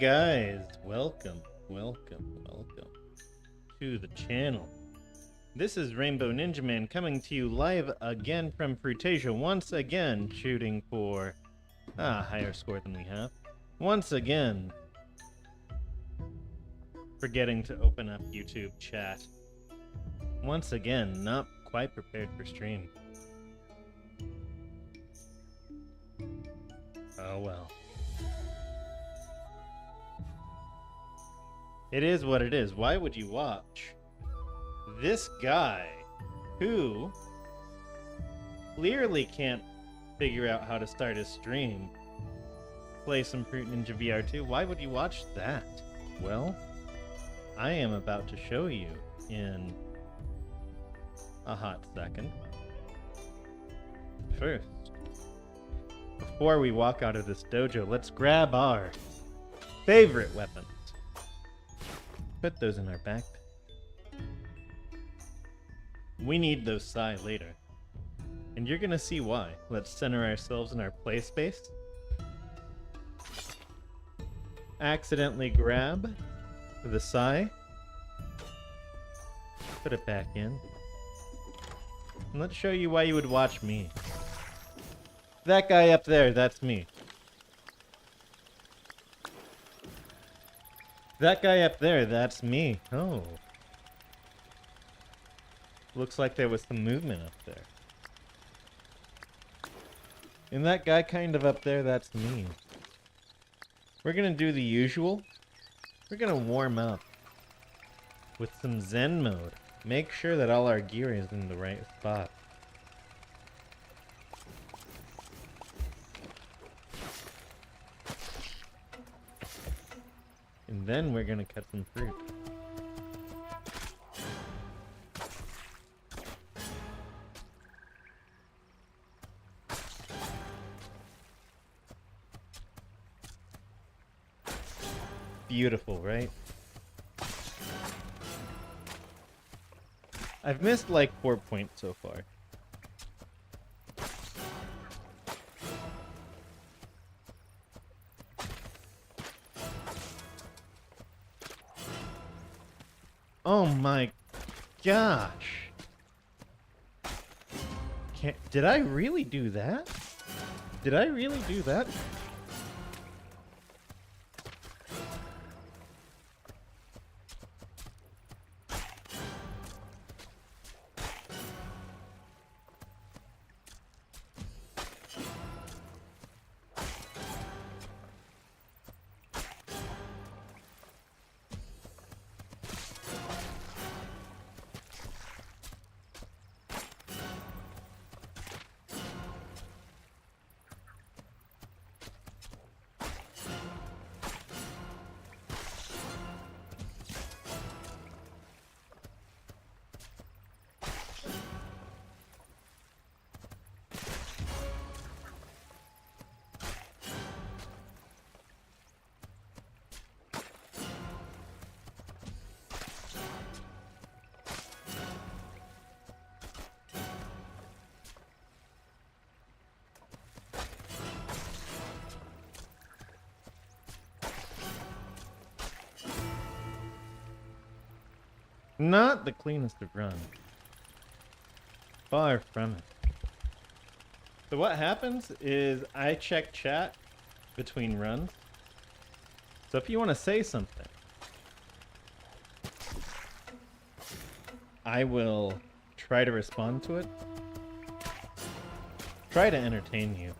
guys, welcome to the channel. This is Rainbow Ninjaman coming to you live again from Fruitasia, once again shooting for a higher score than we have. Once again, forgetting to open up YouTube chat. Once again, not quite prepared for stream. Oh well. It is what it is. Why would you watch this guy who clearly can't figure out how to start his stream play some Fruit Ninja VR 2? Why would you watch that? Well, I am about to show you in a hot second. First, before we walk out of this dojo, let's grab our favorite weapons. Put those in our backpack. We need those Sai later. And you're gonna see why. Let's center ourselves in our play space. Accidentally grab the Sai. Put it back in. And let's show you why you would watch me. That guy up there, that's me. That guy up there, that's me. Oh. Looks like there was some movement up there. And that guy kind of up there, that's me. We're gonna do the usual. We're gonna warm up with some Zen mode. Make sure that all our gear is in the right spot. And then we're gonna cut some fruit. Beautiful, right? I've missed like 4 points so far. Oh my gosh. Did I really do that? Did I really do that? Not the cleanest of runs. Far from it. So what happens is I check chat between runs. So if you want to say something, I will try to respond to it. Try to entertain you.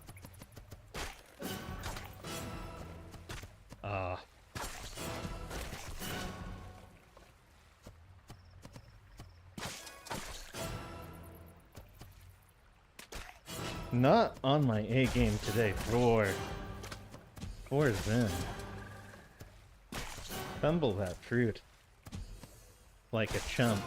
Not on my A game today, for Zen. Fumble that fruit like a chump.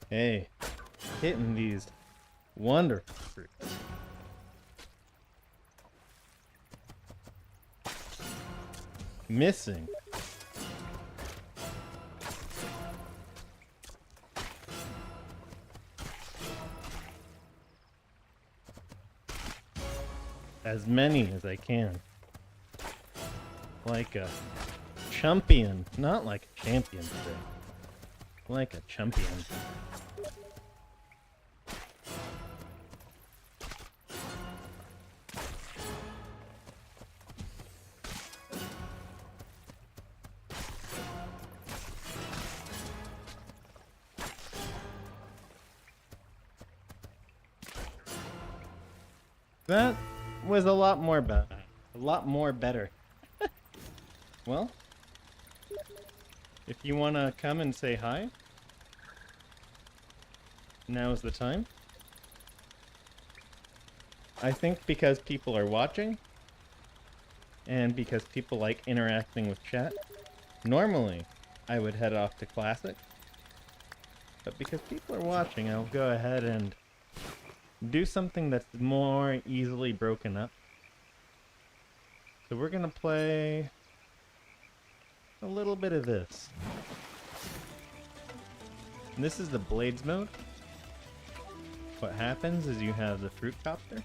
Hey, hitting these wonderful fruits. Missing. As many as I can. Like a champion. Not like a champion today. Like a champion. That was a lot more better. A lot more better. Well, if you want to come and say hi, now's the time. I think because people are watching, and because people like interacting with chat, normally I would head off to Classic. But because people are watching, I'll go ahead and do something that's more easily broken up. So we're gonna play a little bit of this. And this is the Blades mode. What happens is you have the fruit copter.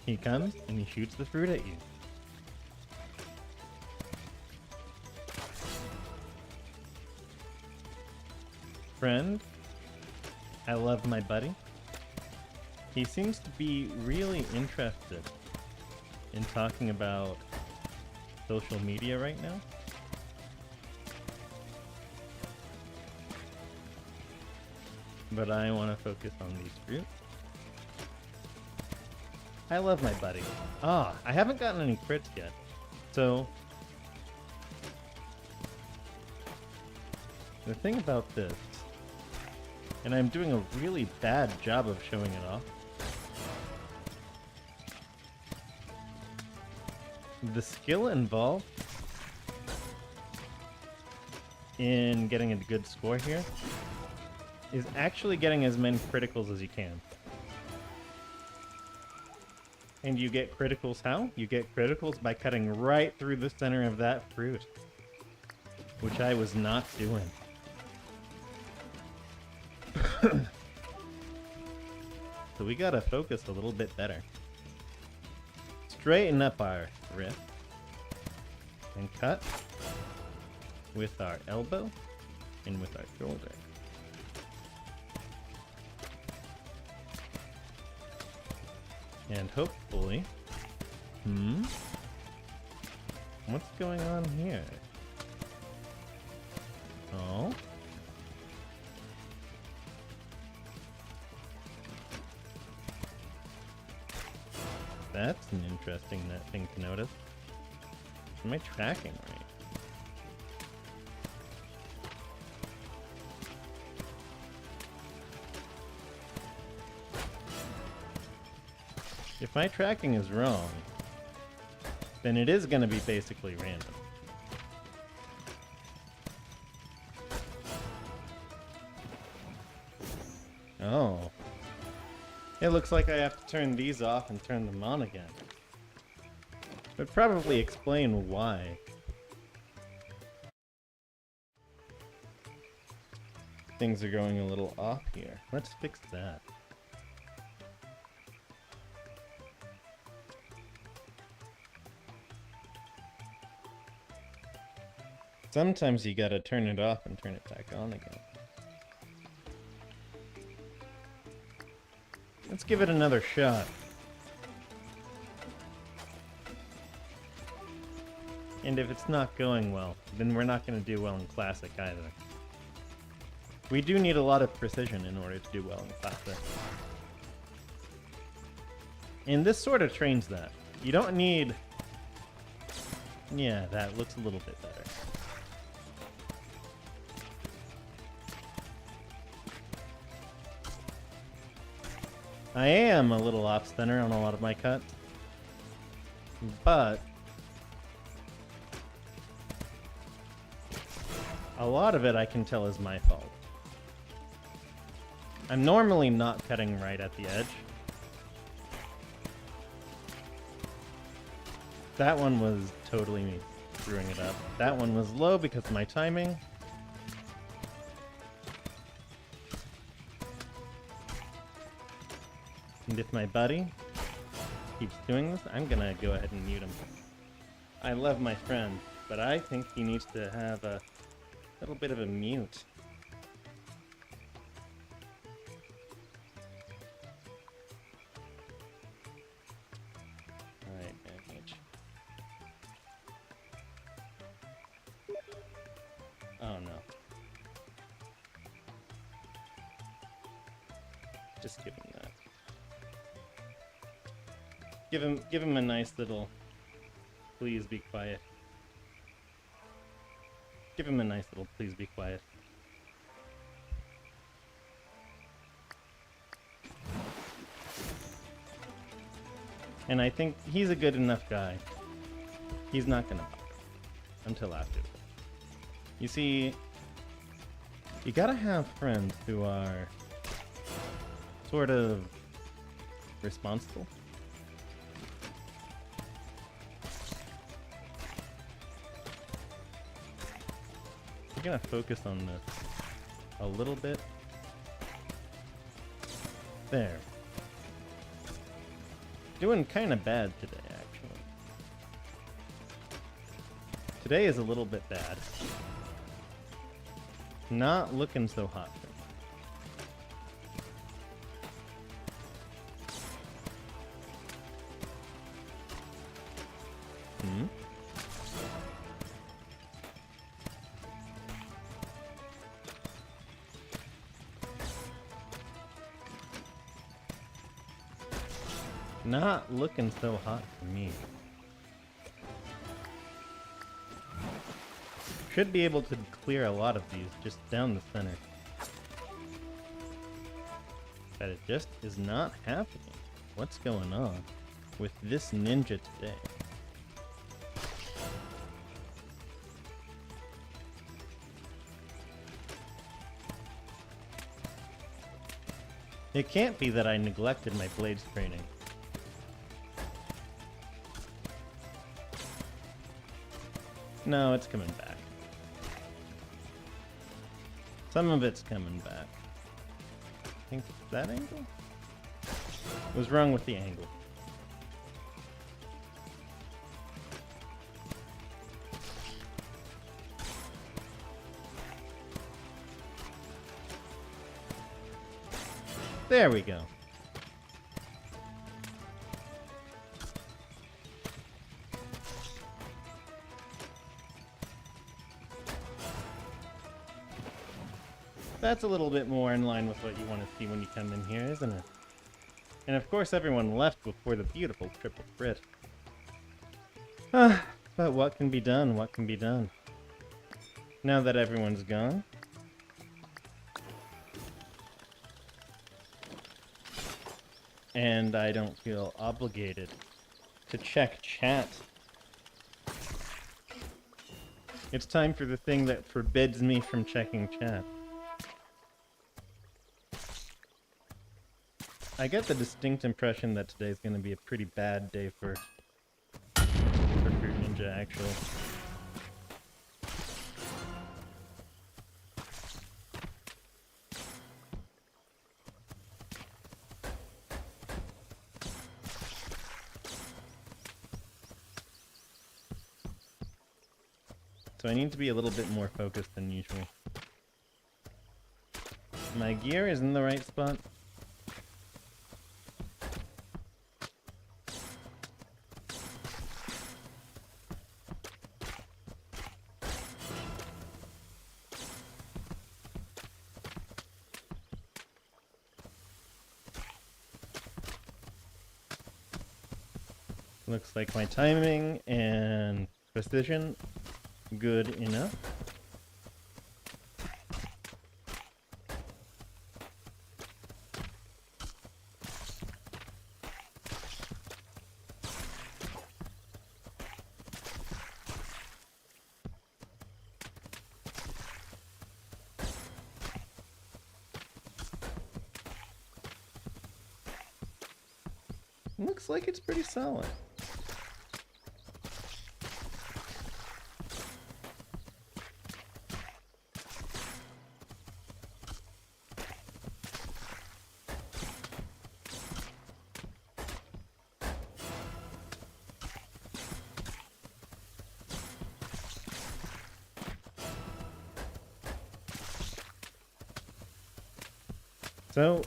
He comes and he shoots the fruit at you. Friend, I love my buddy. He seems to be really interested in talking about social media right now. But I want to focus on these fruits. I love my buddy. Ah, I haven't gotten any crits yet. So, the thing about this, and I'm doing a really bad job of showing it off, the skill involved in getting a good score here is actually getting as many criticals as you can. And you get criticals how? You get criticals by cutting right through the center of that fruit, which I was not doing. So we gotta focus a little bit better. Straighten up our wrist and cut with our elbow and with our shoulder. And hopefully, what's going on here? Oh. That's an interesting thing to notice. Am I tracking right? If my tracking is wrong, then it is going to be basically random. Oh. It looks like I have to turn these off and turn them on again. But probably explain why. Things are going a little off here. Let's fix that. Sometimes you gotta turn it off and turn it back on again. Let's give it another shot. And if it's not going well, then we're not gonna do well in Classic either. We do need a lot of precision in order to do well in Classic. And this sort of trains that. You don't need... Yeah, that looks a little bit better. I am a little off center on a lot of my cuts, but a lot of it I can tell is my fault. I'm normally not cutting right at the edge. That one was totally me screwing it up. That one was low because of my timing. And if my buddy keeps doing this, I'm gonna go ahead and mute him. I love my friend, but I think he needs to have a little bit of a mute. Alright, damage. Oh no. Just give him that. Give him a nice little please be quiet. Give him a nice little please be quiet. And I think he's a good enough guy. He's not gonna bother until after. You see, you gotta have friends who are sort of responsible. We're gonna focus on this a little bit. There. Doing kind of bad today, actually. Today is a little bit bad. Not looking so hot for me. Not looking so hot for me. Should be able to clear a lot of these just down the center. But it just is not happening. What's going on with this ninja today? It can't be that I neglected my blades training. No, it's coming back. Some of it's coming back. I think it's that angle? What's wrong with the angle? There we go. That's a little bit more in line with what you want to see when you come in here, isn't it? And of course everyone left before the beautiful triple crit. But what can be done? What can be done? Now that everyone's gone. And I don't feel obligated to check chat. It's time for the thing that forbids me from checking chat. I get the distinct impression that today's going to be a pretty bad day for Fruit Ninja, actually. So I need to be a little bit more focused than usual. My gear is in the right spot. Looks like my timing and precision good enough. Looks like it's pretty solid. So,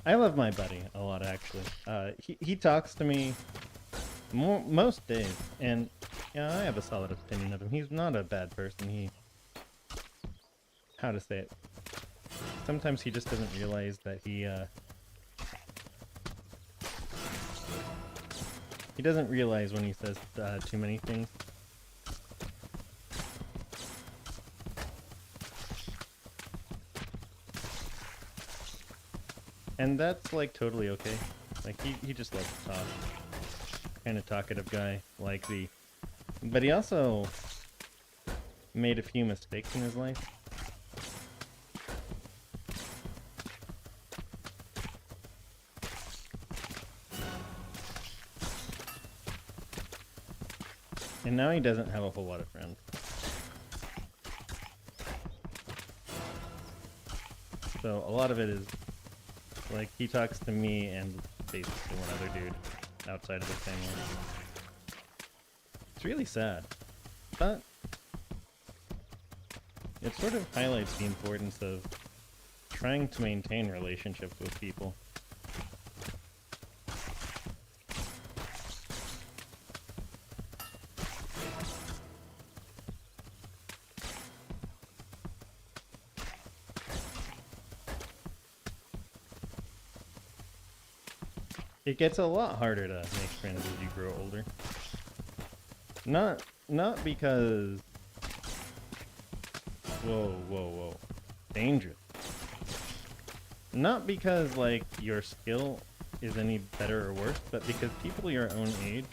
I love my buddy a lot, actually. He talks to me most days, and yeah, I have a solid opinion of him. He's not a bad person. How to say it? Sometimes he just doesn't realize that he doesn't realize when he says too many things. And that's, like, totally okay. Like, he just loves to talk. Kind of talkative guy, like the... But he also made a few mistakes in his life. And now he doesn't have a whole lot of friends. So a lot of it is, like, he talks to me and basically one other dude outside of his family. It's really sad. But it sort of highlights the importance of trying to maintain relationships with people. It gets a lot harder to make friends as you grow older. Not because... Whoa. Dangerous. Not because, like, your skill is any better or worse, but because people your own age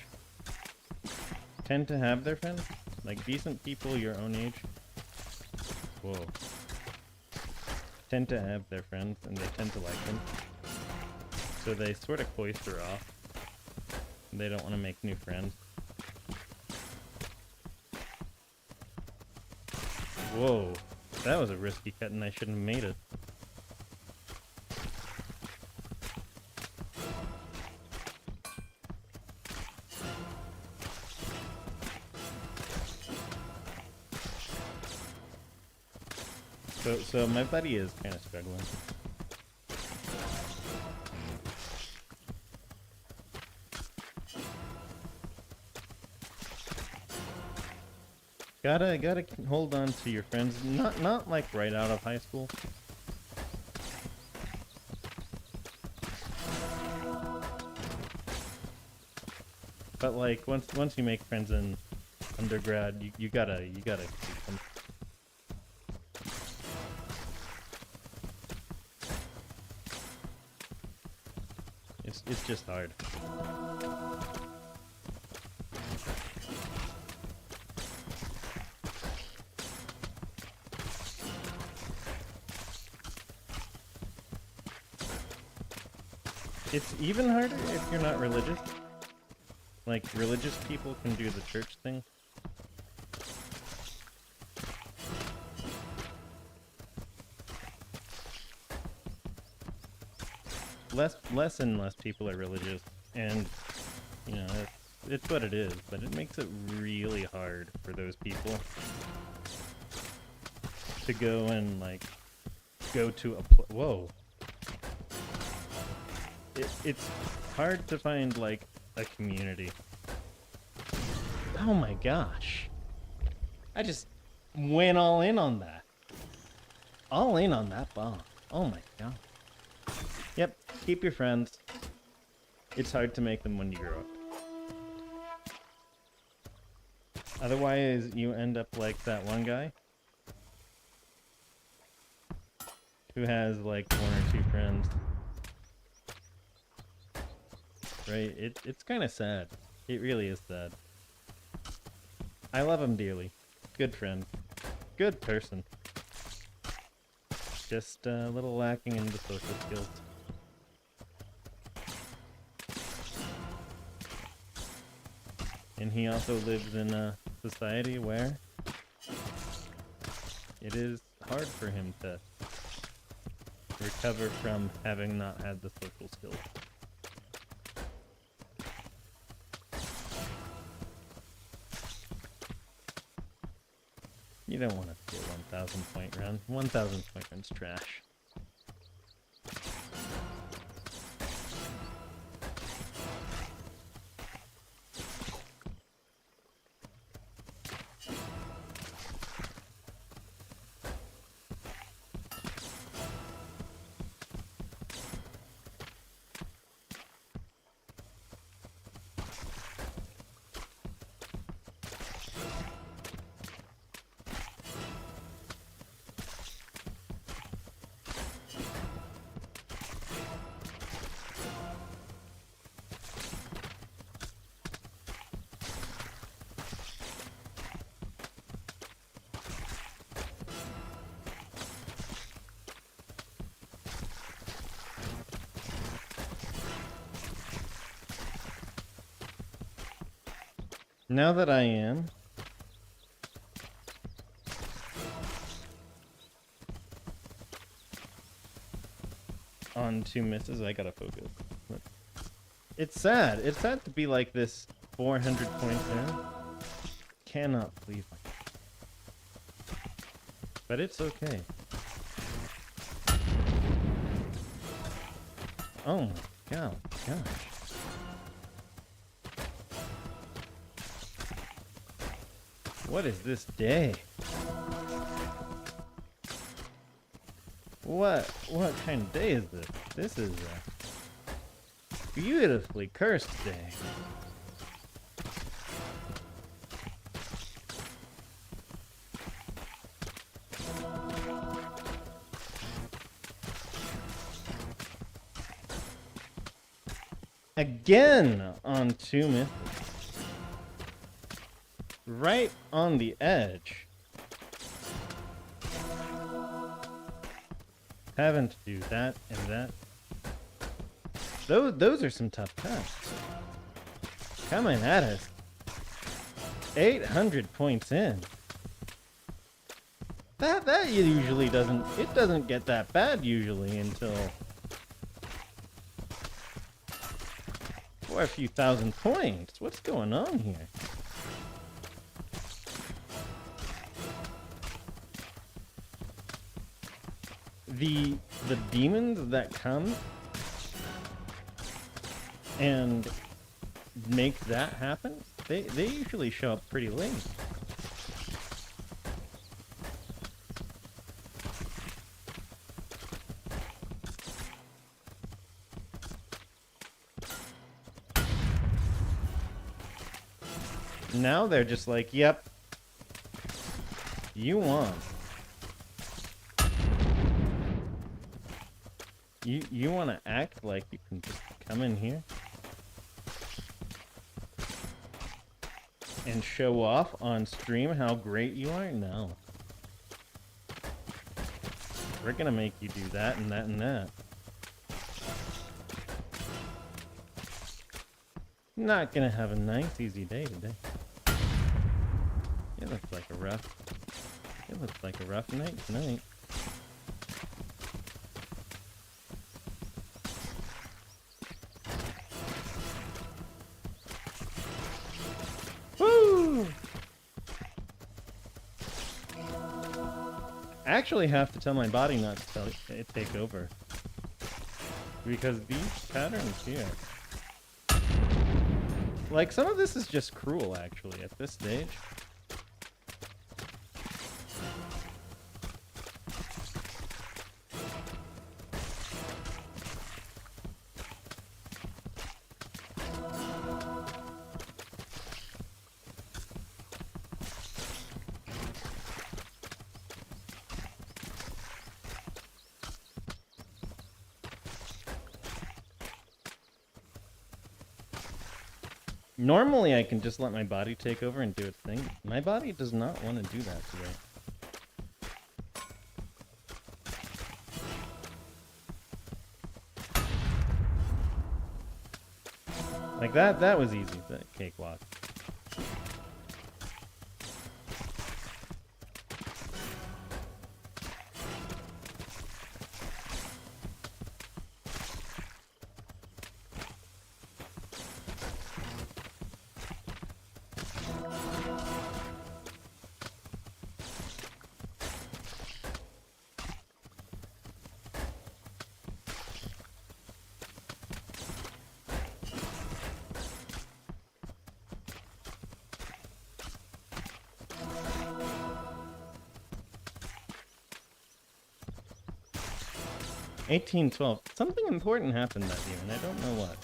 tend to have their friends. Like, decent people your own age. Tend to have their friends, and they tend to like them. So they sort of cloister off. They don't want to make new friends. Whoa, that was a risky cut and I shouldn't have made it. So my buddy is kind of struggling. Gotta hold on to your friends. Not like right out of high school. But like once you make friends in undergrad, you gotta keep them. It's just hard. It's even harder if you're not religious. Like, religious people can do the church thing. Less and less people are religious, and, you know, it's what it is, but it makes it really hard for those people to go and, like, go to a whoa. It's hard to find, like, a community. Oh my gosh. I just went all in on that. All in on that bomb. Oh my god. Yep, keep your friends. It's hard to make them when you grow up. Otherwise, you end up like that one guy who has, like, one or two friends. Right? It's kind of sad. It really is sad. I love him dearly. Good friend. good person. Just a little lacking in the social skills. And he also lives in a society where it is hard for him to recover from having not had the social skills. You don't want to do a 1,000 point run. 1,000 point run's trash. Now that I am on 2 misses, I gotta focus. It's sad. It's sad to be like this 400 points in. Cannot believe it. But it's okay. Oh my god, gosh. What is this day? What kind of day is this? This is a beautifully cursed day. Again on 2 misses. Right on the edge. Having to do that and that. Those are some tough tests. Coming at us. 800 points in. That usually doesn't get that bad usually until for a few thousand points. What's going on here? The demons that come and make that happen, they usually show up pretty late. Now they're just like, yep, you won. You want to act like you can just come in here and show off on stream how great you are? No. We're gonna make you do that and that and that. Not gonna have a nice, easy day today. It looks like a rough night tonight. I actually have to tell my body not to tell it take over. Because these patterns here... Like, some of this is just cruel, actually, at this stage. Normally I can just let my body take over and do its thing. My body does not want to do that today. Like that was easy, that cakewalk. $18.12. Something important happened that year, and I don't know what.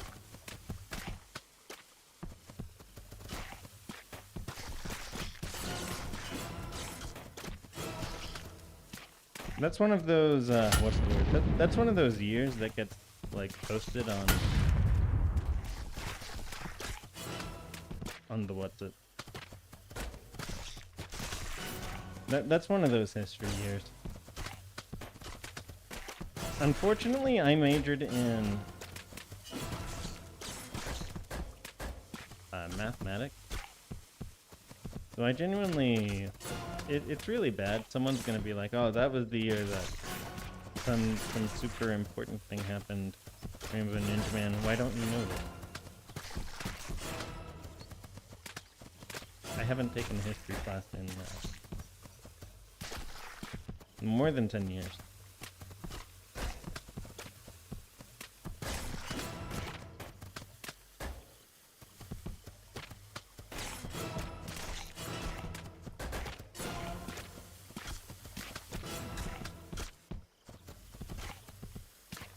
That's one of those, what's the word? That's one of those years that gets, like, posted on the what's it? That's one of those history years. Unfortunately, I majored in mathematics. So I genuinely... It's really bad. Someone's gonna be like, oh, that was the year that some super important thing happened. Rainbow Ninjaman, why don't you know this? I haven't taken a history class in more than 10 years.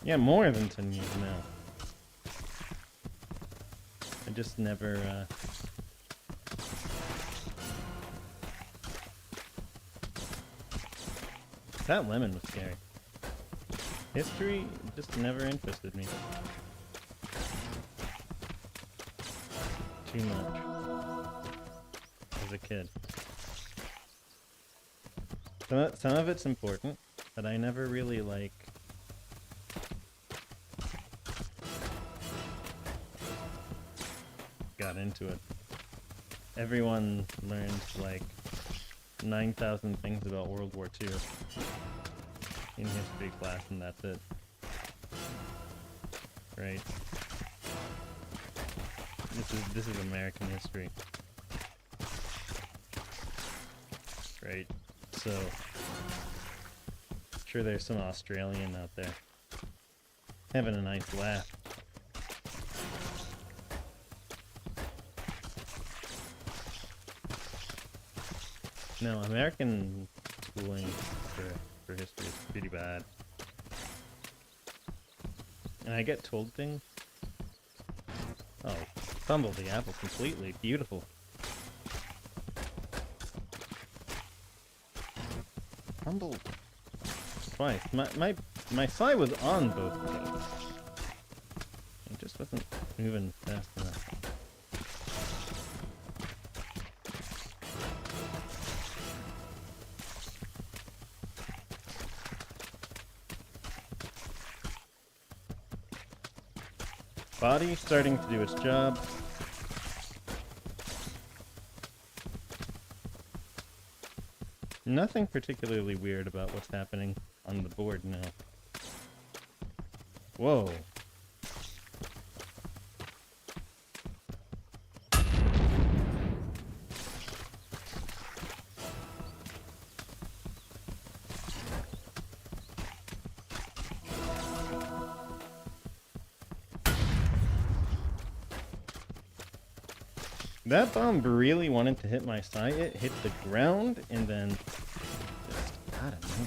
Yeah, more than 10 years now. I just never, That lemon was scary. History just never interested me. Too much. As a kid. Some of it's important, but I never really, like... got into it. Everyone learned, like, 9,000 things about World War II in history class, and that's it. Right? This is American history. Right? So, sure there's some Australian out there having a nice laugh. No, American schooling for history is pretty bad. And I get told things. Oh, fumbled the apple completely. Beautiful. Fumbled twice. My fly was on both of those. It just wasn't moving fast enough. Body starting to do its job. Nothing particularly weird about what's happening on the board now. Whoa. That bomb really wanted to hit my side. It hit the ground and then just, I don't know.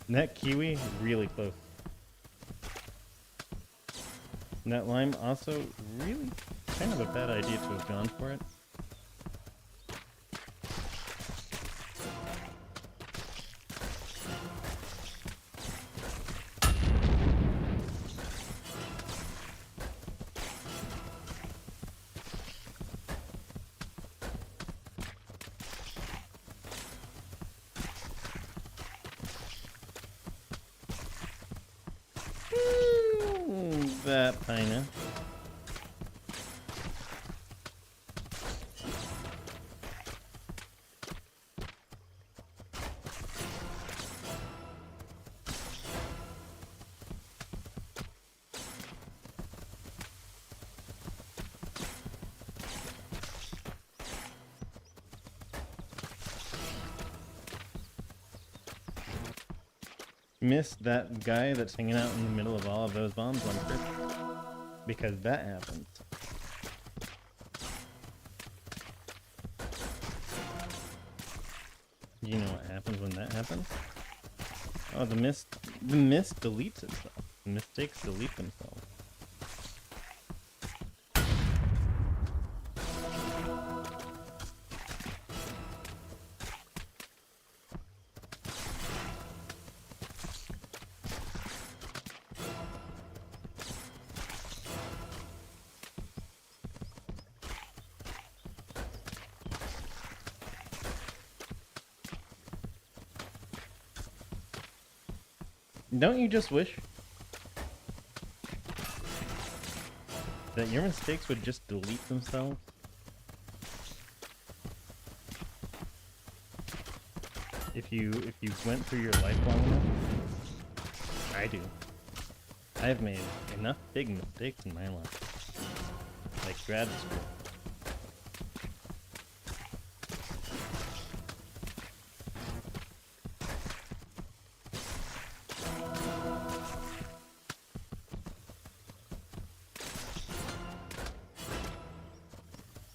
That kiwi, really close. That lime also really kind of a bad idea to have gone for it. That pineapple. Missed that guy that's hanging out in the middle of all of those bombs on purpose. Because that happens. You know what happens when that happens? Oh, the mist deletes itself. The mistakes delete themselves. Don't you just wish that your mistakes would just delete themselves? If you went through your life long enough? I do. I've made enough big mistakes in my life. Like grad school.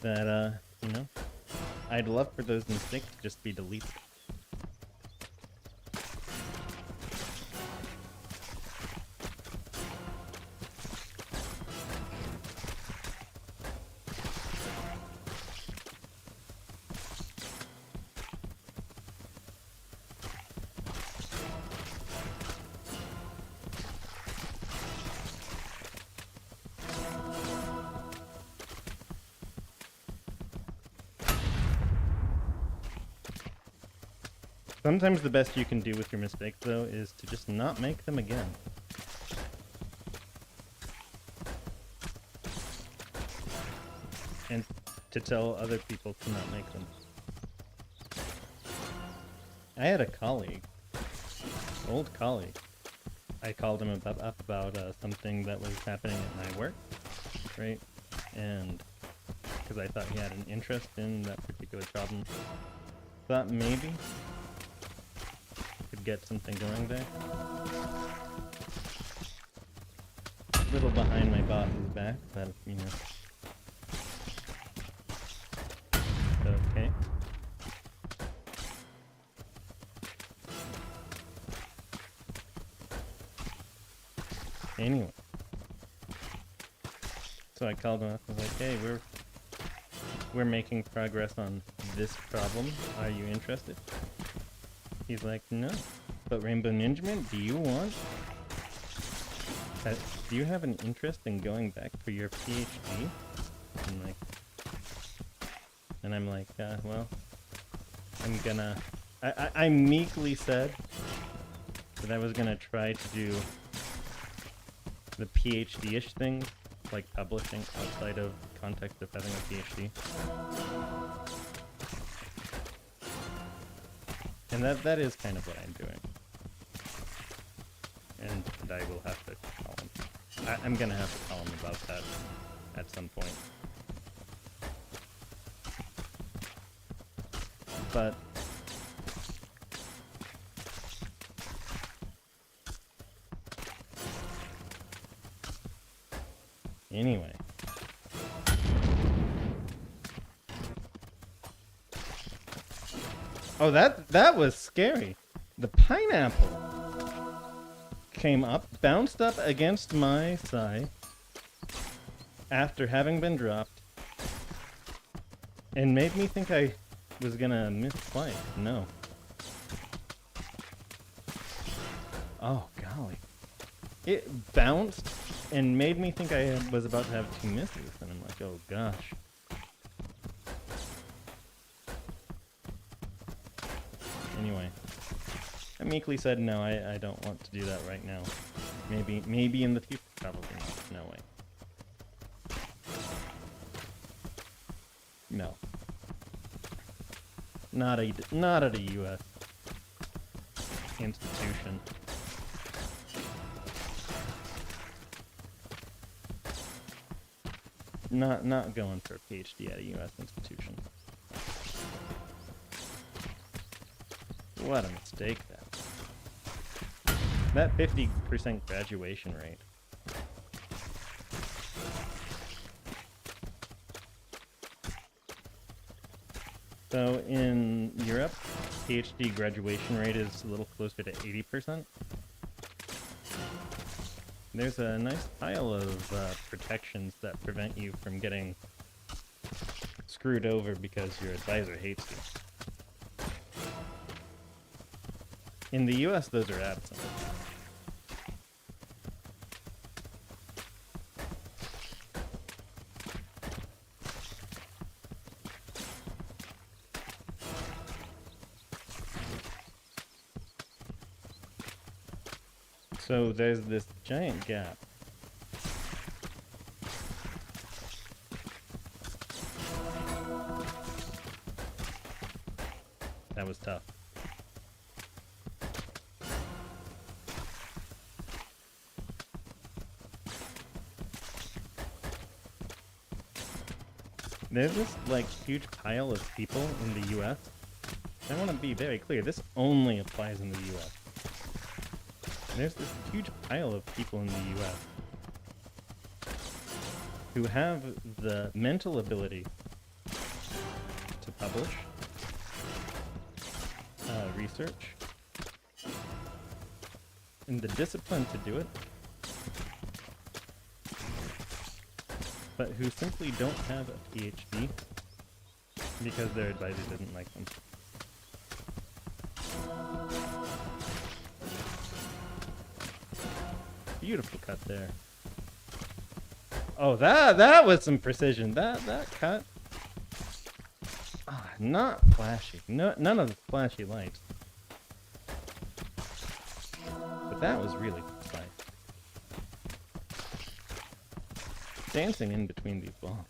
That, you know, I'd love for those mistakes to just be deleted. Sometimes the best you can do with your mistakes, though, is to just not make them again. And to tell other people to not make them. I had a colleague, old colleague. I called him up about something that was happening at my work, right? And because I thought he had an interest in that particular problem, thought maybe could get something going there. A little behind my boss's back, but you know. Okay. Anyway. So I called him up and was like, hey, we're making progress on this problem. Are you interested? He's like, no. But Rainbow Ninjaman, do you want? Do you have an interest in going back for your PhD? I'm like, well, I'm gonna. I meekly said that I was gonna try to do the PhD-ish thing, like publishing outside of the context of having a PhD. And that is kind of what I'm doing. And I will have to call him. I'm gonna have to call him about that at some point. But anyway. Oh, that was scary. The pineapple came up, bounced up against my side, after having been dropped and made me think I was gonna miss twice. No. Oh, golly. It bounced and made me think I was about to have 2 misses, and I'm like, oh gosh. Anyway, I meekly said no, I don't want to do that right now. Maybe in the future, probably not. No way. No. Not at a U.S. institution. Not going for a PhD at a U.S. institution. What a mistake that 50% graduation rate. So in Europe, PhD graduation rate is a little closer to 80%. There's a nice pile of protections that prevent you from getting screwed over because your advisor hates you. In the US, those are absent. So there's this giant gap. That was tough. There's this, like, huge pile of people in the US. I want to be very clear, this only applies in the US. There's this huge pile of people in the US who have the mental ability to publish, research, and the discipline to do it, but who simply don't have a PhD because their advisor didn't like them. Beautiful cut there. Oh, that was some precision. That cut. Ah, not flashy. No, none of the flashy lights. But that was really precise. Dancing in between these bombs.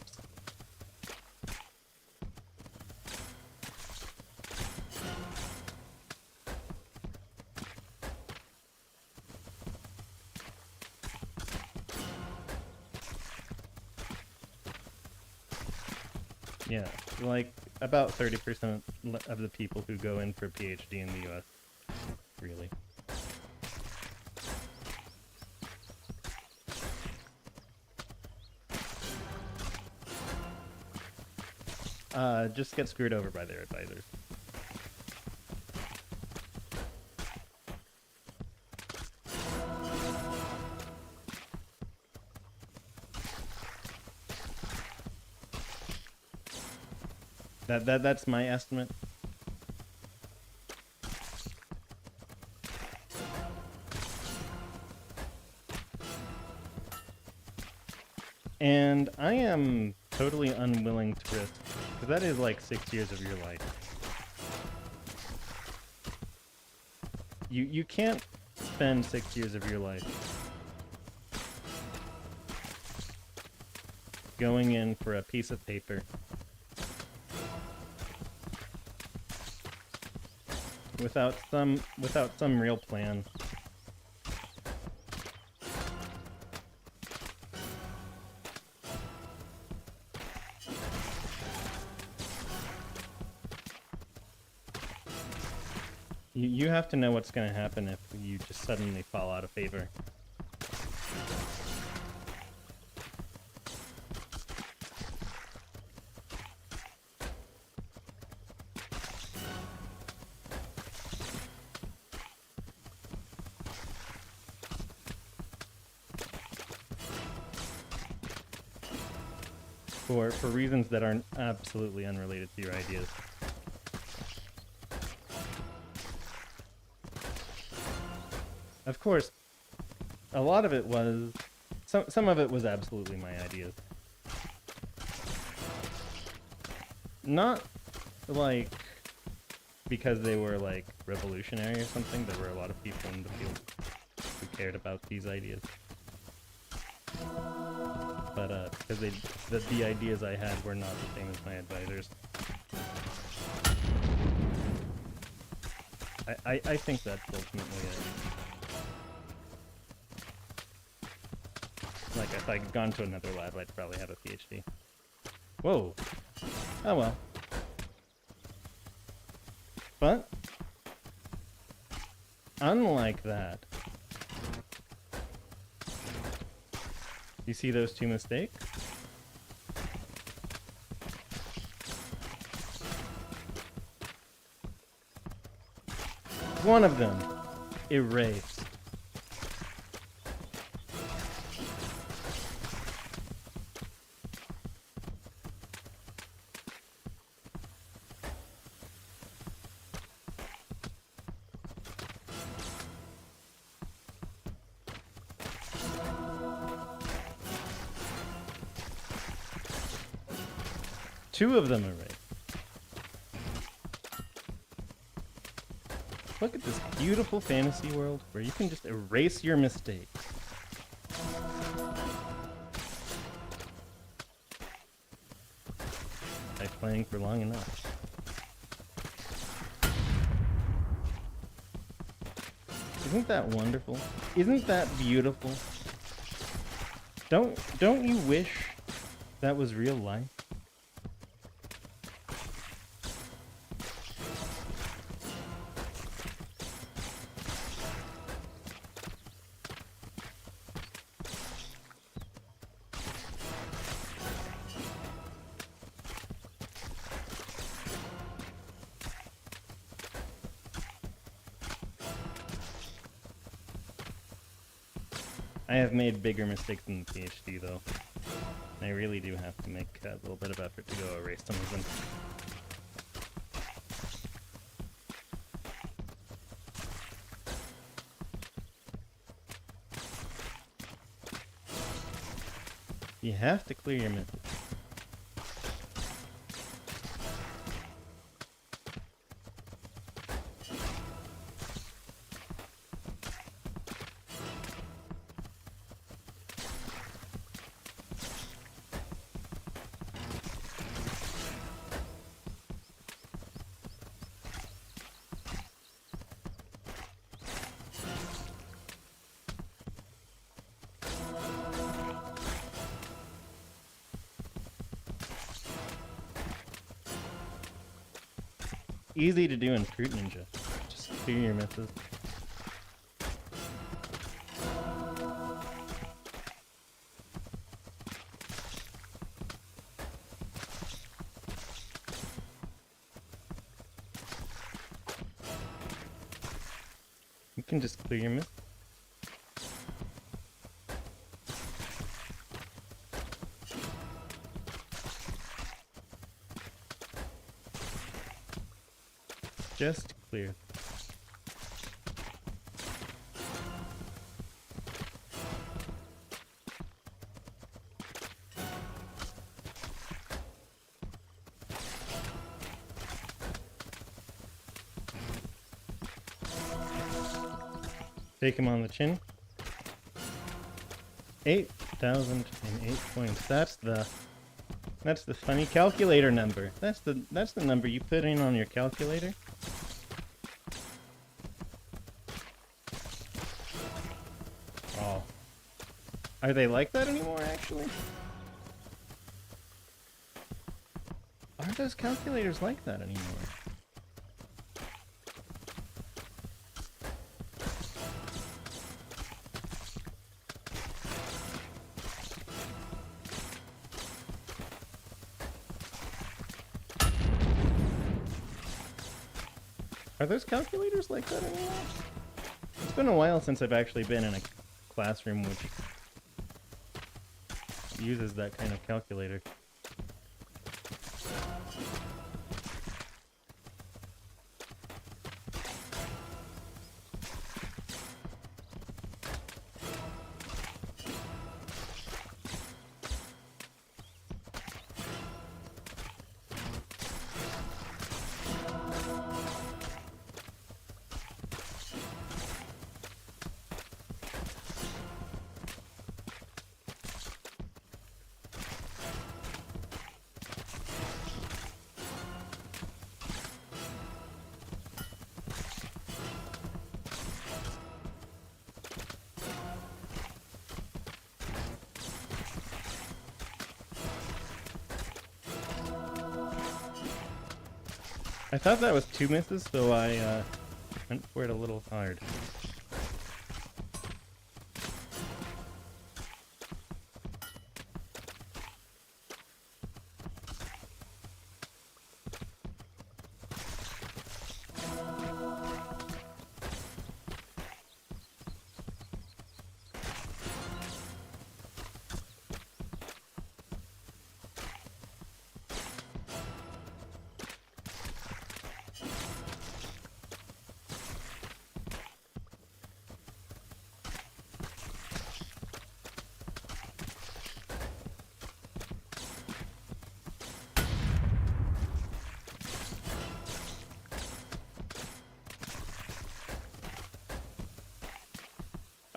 Yeah, like about 30% of the people who go in for a PhD in the US, really. Just get screwed over by their advisors. That's my estimate. And I am totally unwilling to risk, because that is like 6 years of your life. You can't spend 6 years of your life going in for a piece of paper without some real plan. You have to know what's going to happen if you just suddenly fall out of favor. for reasons that are absolutely unrelated to your ideas. Of course, a lot of it was... Some of it was absolutely my ideas. Not, like, because they were, like, revolutionary or something. There were a lot of people in the field who cared about these ideas. But, because the ideas I had were not the same as my advisors. I think that's ultimately it. Like, if I'd gone to another lab, I'd probably have a PhD. Whoa. Oh well. But, unlike that, you see those two mistakes? One of them, erased. Two of them erased. Look at this beautiful fantasy world where you can just erase your mistakes. By playing for long enough. Isn't that wonderful? Isn't that beautiful? Don't you wish that was real life? I have made bigger mistakes in the PhD, though. I really do have to make a little bit of effort to go erase some of them. You have to clear your mistakes. Easy to do in Fruit Ninja. Just clear your misses. You can just clear your misses. Just clear. Take him on the chin. 8,008 points. That's the funny calculator number. That's the number you put in on your calculator. Oh. Are they like that anymore, actually? Are those calculators like that anymore? Are those calculators like that anymore? It's been a while since I've actually been in a classroom which uses that kind of calculator. I thought that was 2 misses, so I went for it a little hard.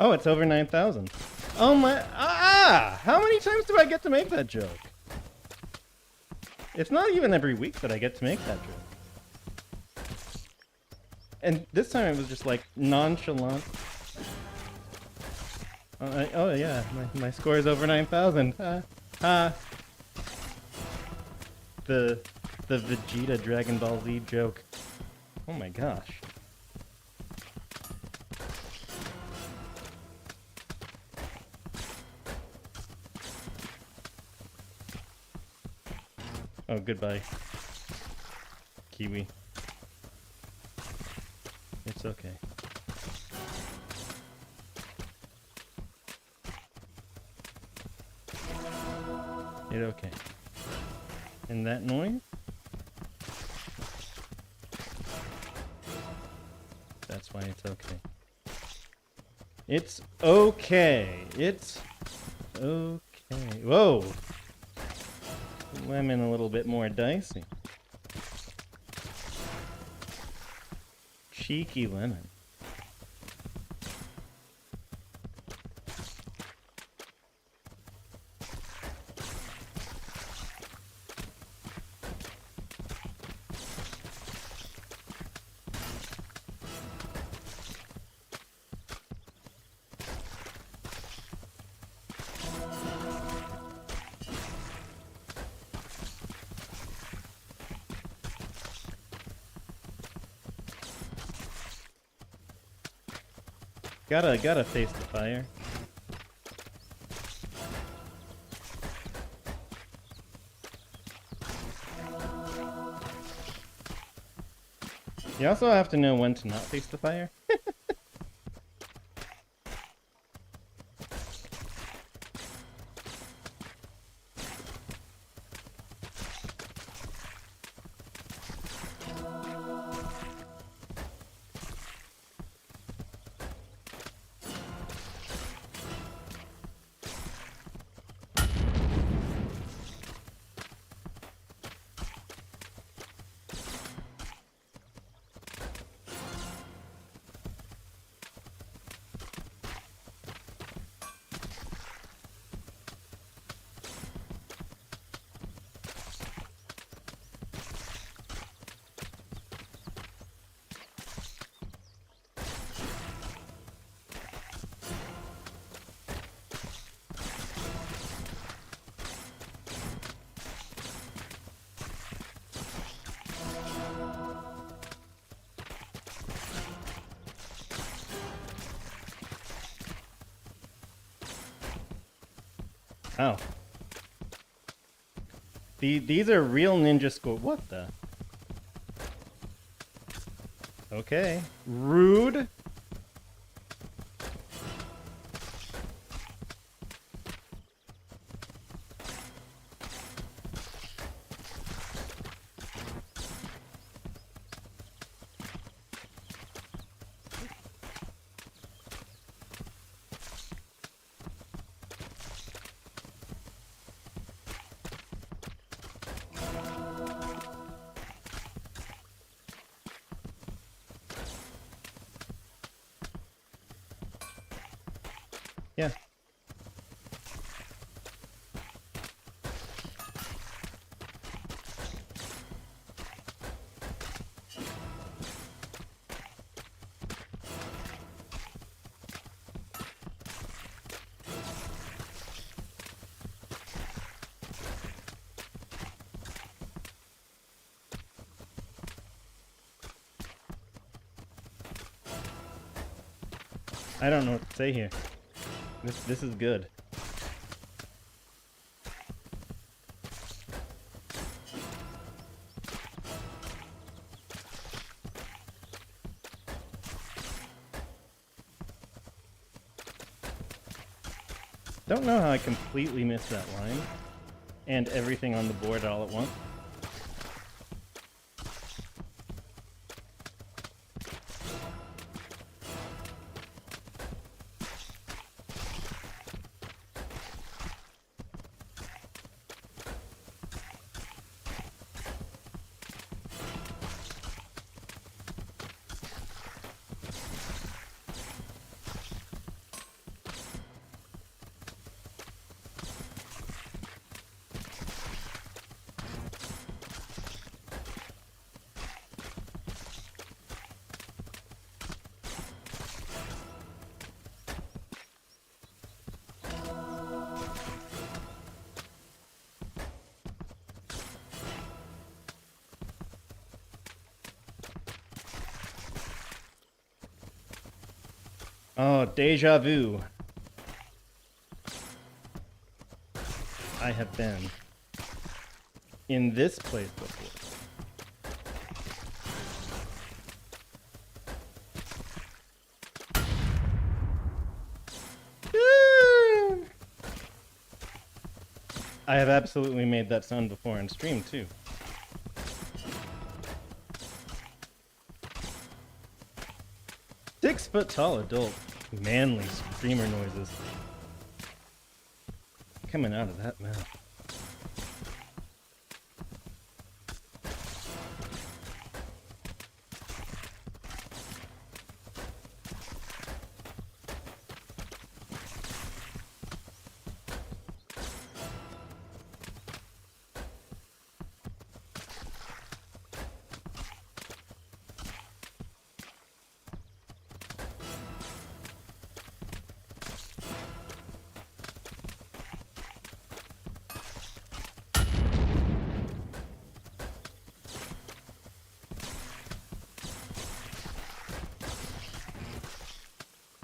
Oh, it's over 9,000. Oh my... How many times do I get to make that joke? It's not even every week that I get to make that joke. And this time it was just like nonchalant. Oh yeah, my score is over 9,000. The Vegeta Dragon Ball Z joke. Oh my gosh. Oh, goodbye. Kiwi. It's okay. It's okay. And that noise? That's why it's okay. It's okay. It's okay. Whoa! Lemon a little bit more dicey. Cheeky lemon. Gotta face the fire. You also have to know when to not face the fire. Oh. These are real ninja school. What the? Okay. Rude. Yeah. I don't know what to say here. This is good. Don't know how I completely missed that line and everything on the board all at once. Oh, deja vu. I have been in this place before. I have absolutely made that sound before in stream too. Six-foot-tall adult, manly screamer noises coming out of that mouth.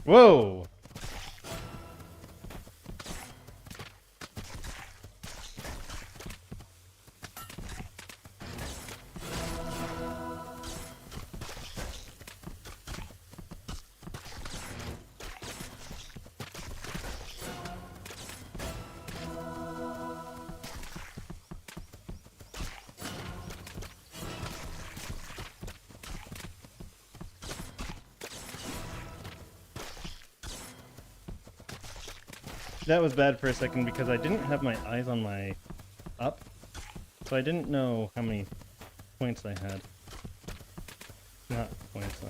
Whoa! That was bad for a second because I didn't have my eyes on my up, so I didn't know how many points I had. Not points,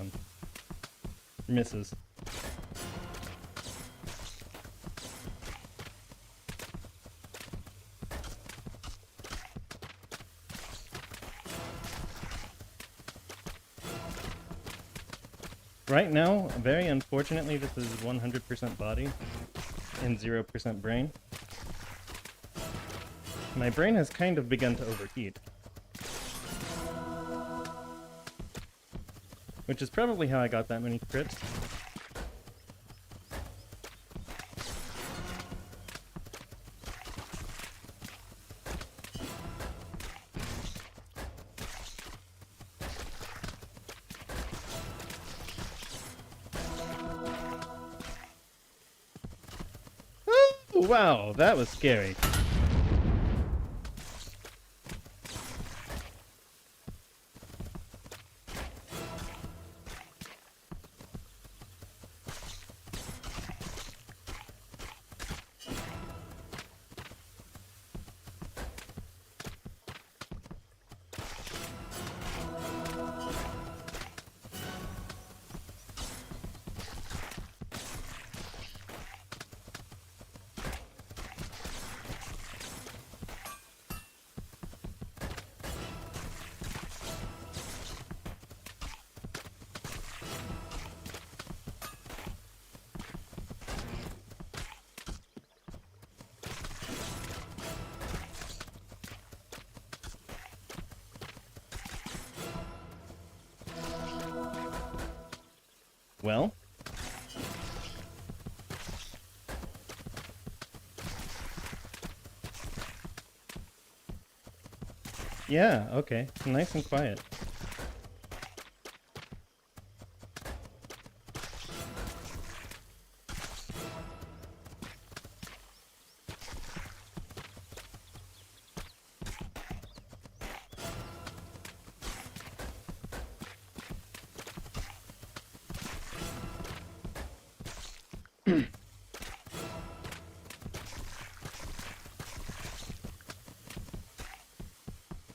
misses. Right now, very unfortunately, this is 100% body and 0% brain. My brain has kind of begun to overheat, which is probably how I got that many crits. Wow, that was scary. Well, Yeah, okay. Nice and quiet.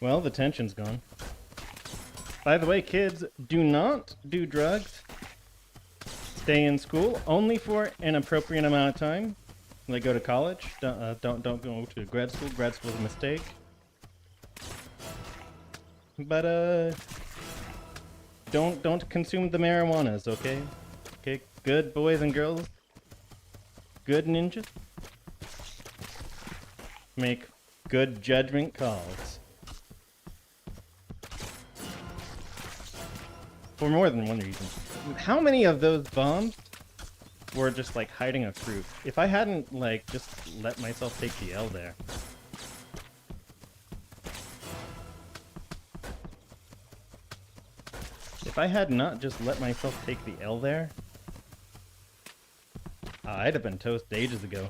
Well, the tension's gone. By the way, kids, do not do drugs. Stay in school only for an appropriate amount of time. Like go to college. Don't go to grad school. Grad school is a mistake. But don't consume the marijuanas, okay? Okay, good boys and girls. Good ninjas. Make good judgment calls. For more than one reason. How many of those bombs were just like hiding a fruit? If I hadn't like just let myself take the L there. If I had not just let myself take the L there, I'd have been toast ages ago.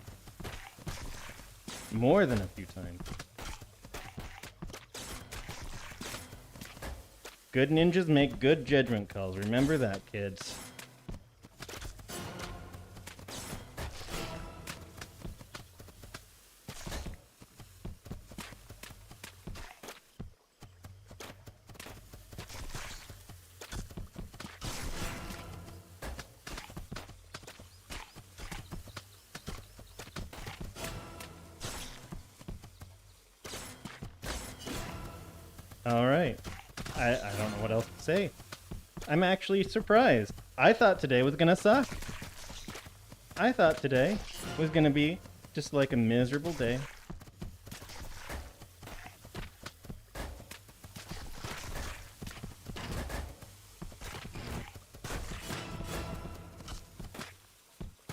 More than a few times. Good ninjas make good judgment calls. Remember that, kids. All right. I don't know what else to say. I'm actually surprised. I thought today was gonna suck. I thought today was gonna be just like a miserable day.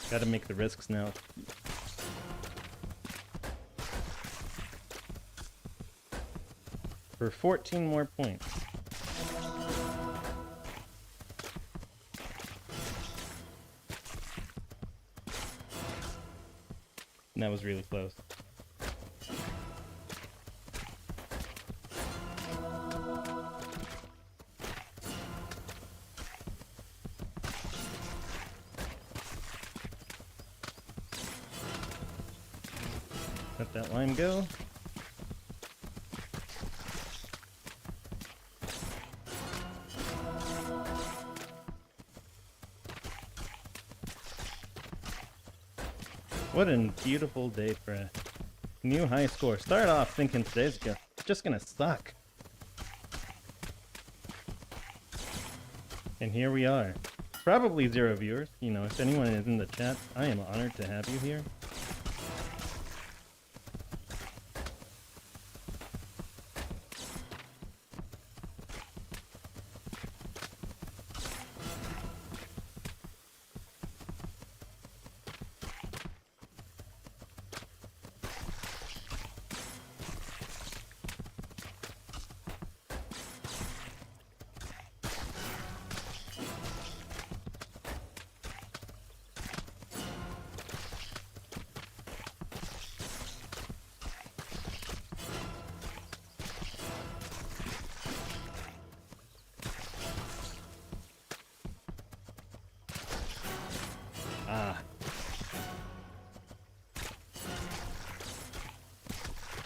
Gotta make the risks now. For 14 more points. And that was really close. Let that lime go. What a beautiful day for a new high score. Start off thinking today's just gonna suck. And here we are. Probably 0 viewers. You know, if anyone is in the chat, I am honored to have you here.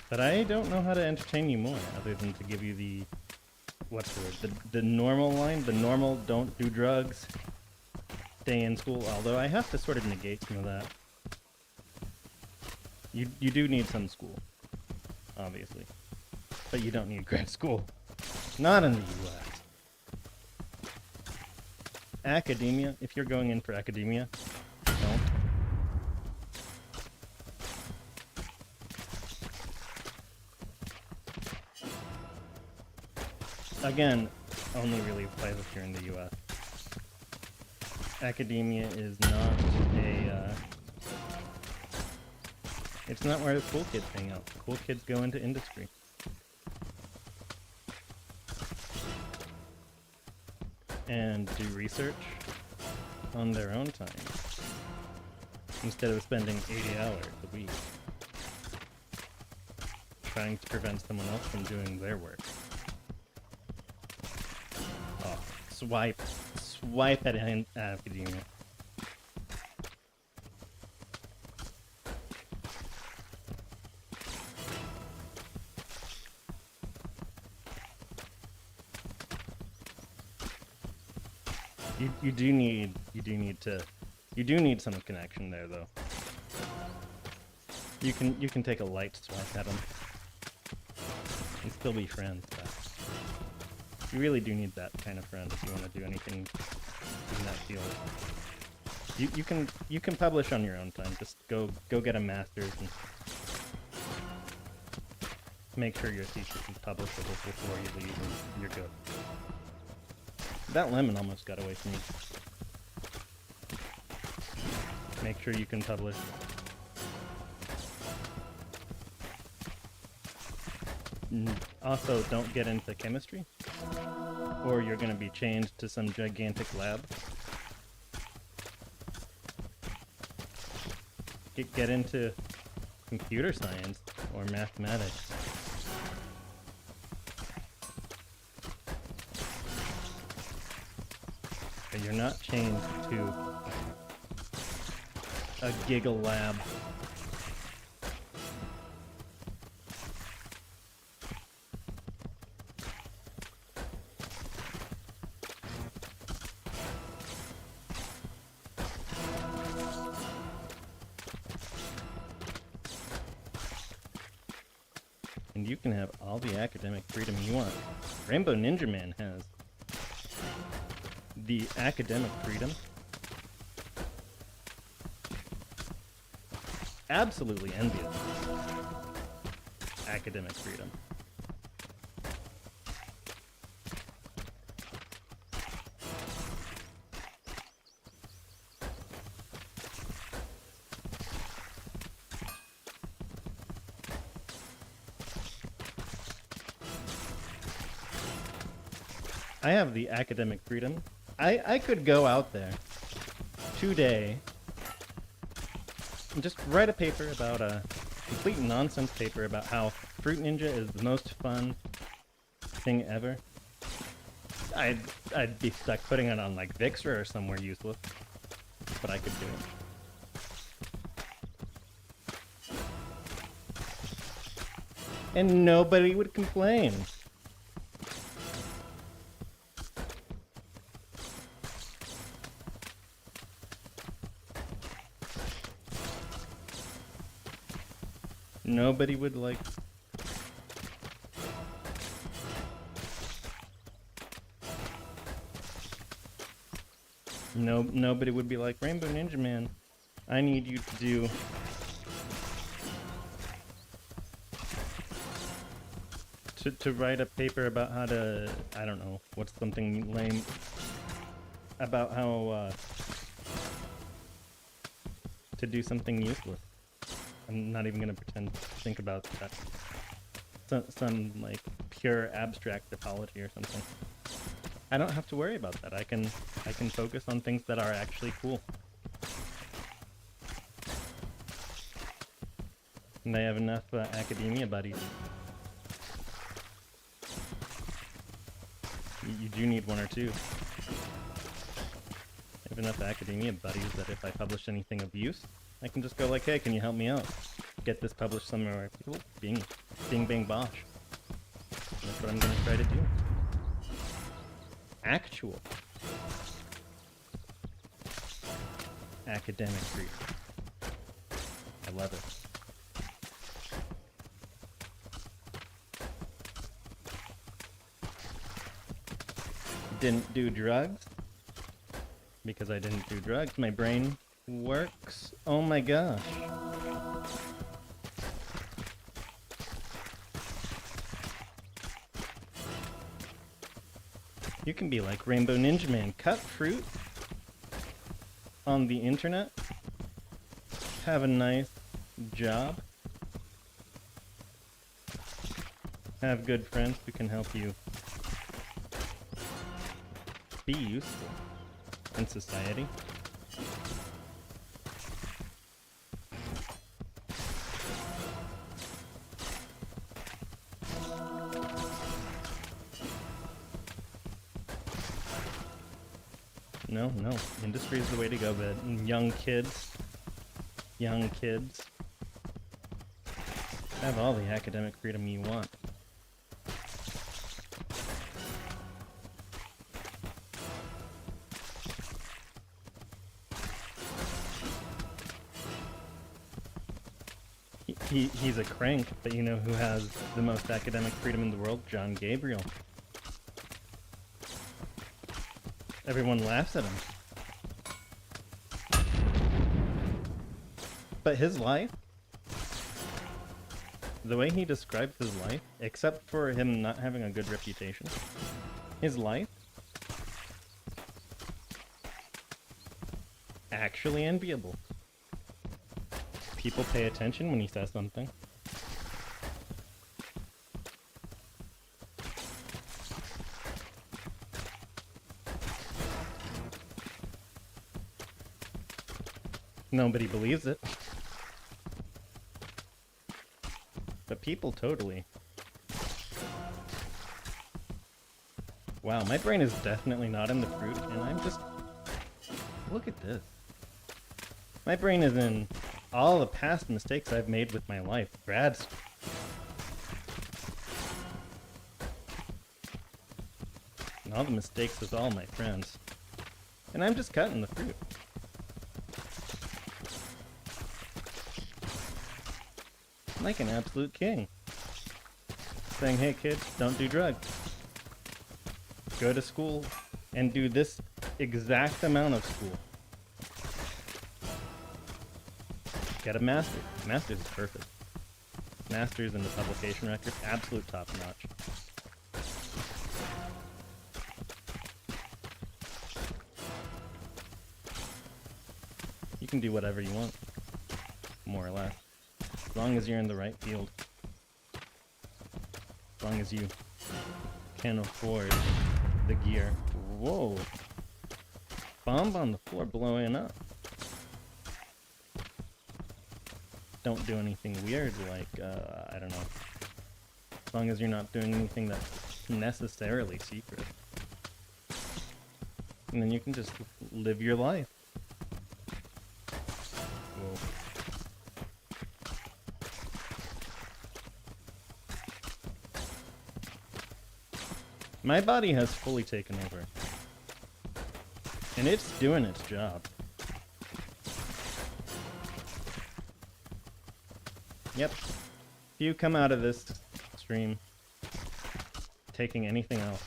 But I don't know how to entertain you more, other than to give you the, what's the word, the normal line, the normal don't do drugs, stay in school, although I have to sort of negate some of that. You do need some school, obviously, but you don't need grad school. Not in the US. Academia, if you're going in for academia, don't. Again, only really applies if you're in the US. Academia is not it's not where the cool kids hang out. Cool kids go into industry. and do research on their own time instead of spending 80 hours a week trying to prevent someone else from doing their work. Oh, swipe at academia. You do need some connection there, though. You can take a light swipe at them and still be friends, but you really do need that kind of friend if you want to do anything in that field. You can publish on your own time. Just go get a master's and make sure your thesis is publishable before you leave, and you're good. That lemon almost got away from me. Make sure you can publish. Also, don't get into chemistry, or you're going to be chained to some gigantic lab. Get into computer science or mathematics. But you're not chained to a giggle lab. And you can have all the academic freedom you want. Rainbow Ninjaman has the academic freedom. Absolutely envious. Academic freedom. I have the academic freedom. I could go out there today and just write a paper about a complete nonsense paper about how Fruit Ninja is the most fun thing ever. I'd be stuck putting it on like Vixra or somewhere useless, but I could do it. And nobody would complain. Nobody would like... Nobody would be like, Rainbow Ninjaman, I need you to do... To write a paper about how to... I don't know, what's something lame... About how, to do something useless. I'm not even gonna pretend to think about that. Some like pure abstract topology or something. I don't have to worry about that. I can focus on things that are actually cool. And I have enough academia buddies. You do need one or two. I have enough academia buddies that if I publish anything of use, I can just go like, hey, can you help me out? Get this published somewhere. Ooh, bing bang bosh. That's what I'm gonna try to do. Actual academic freedom. I love it. Didn't do drugs because I didn't do drugs. My brain works. Oh my gosh. You can be like Rainbow Ninjaman. Cut fruit on the internet. Have a nice job. Have good friends who can help you be useful in society. No, industry is the way to go, but young kids have all the academic freedom you want. He's a crank, but you know who has the most academic freedom in the world? John Gabriel. Everyone laughs at him. But his life, the way he describes his life, except for him not having a good reputation, his life, actually enviable. People pay attention when he says something. Nobody believes it. But people totally. Wow, my brain is definitely not in the fruit, and I'm just... Look at this. My brain is in all the past mistakes I've made with my life. Grad school. And all the mistakes with all my friends. And I'm just cutting the fruit. Like an absolute king. Saying, hey kids, don't do drugs. Go to school and do this exact amount of school. Get a master's. Master's is perfect. Master's in the publication record, absolute top notch. You can do whatever you want, more or less. As long as you're in the right field. As long as you can afford the gear. Whoa. Bomb on the floor blowing up. Don't do anything weird like, I don't know. As long as you're not doing anything that's necessarily secret. And then you can just live your life. Whoa. My body has fully taken over. And it's doing its job. Yep. If you come out of this stream taking anything else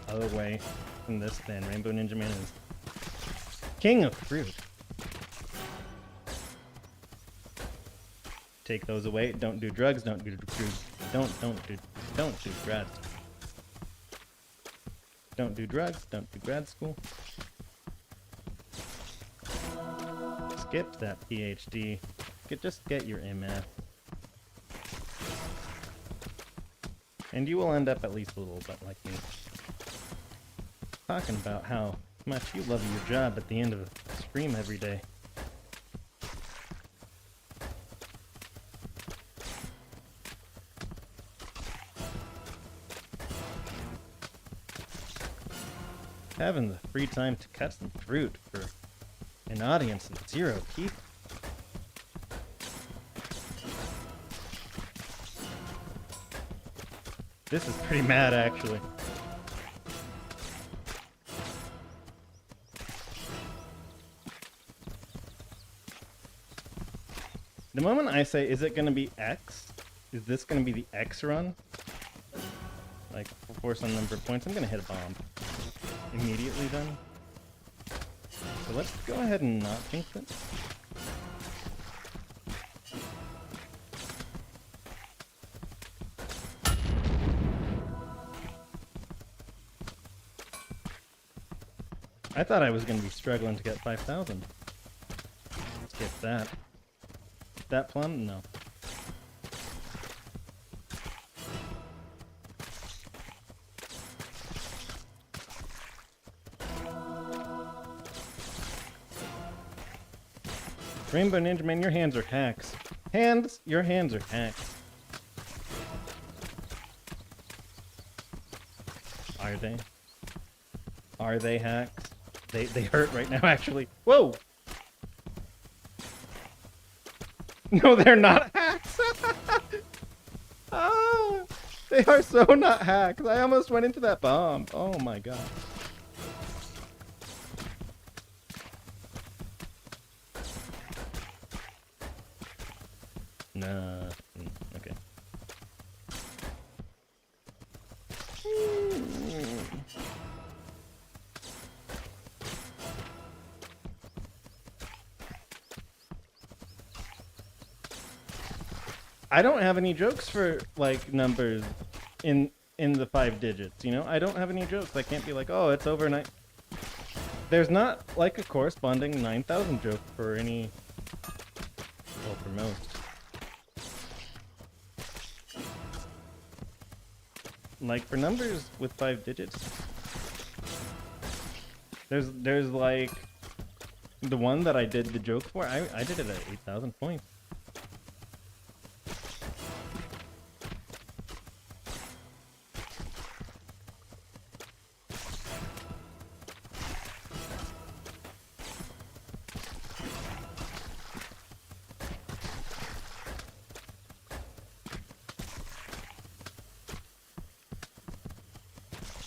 away from this, then Rainbow Ninjaman is king of fruit. Take those away. Don't do drugs. Don't do grad. Don't do drugs. Don't do grad school. Skip that PhD. Just get your MF. And you will end up at least a little bit like me. Talking about how much you love your job at the end of the stream every day. Having the free time to cut some fruit for an audience of 0 people. This is pretty mad, actually. The moment I say, is it going to be X? Is this going to be the X run? Like, for some number of points, I'm going to hit a bomb. Immediately then. So let's go ahead and not jinx it. I thought I was going to be struggling to get 5,000. Skip that. That plum? No. Rainbow Ninjaman, your hands are hacks. Your hands are hacks. Are they? Are they hacks? They hurt right now, actually. Whoa! No, they're not hacks! Ah, they are so not hacks. I almost went into that bomb. Oh my god. Nah. Okay. I don't have any jokes for like numbers in the 5 digits, you know? I don't have any jokes. I can't be like, "Oh, it's over 9." There's not like a corresponding 9,000 joke for any, well, for most. Like for numbers with 5 digits, there's like the one that I did the joke for. I did it at 8,000 points.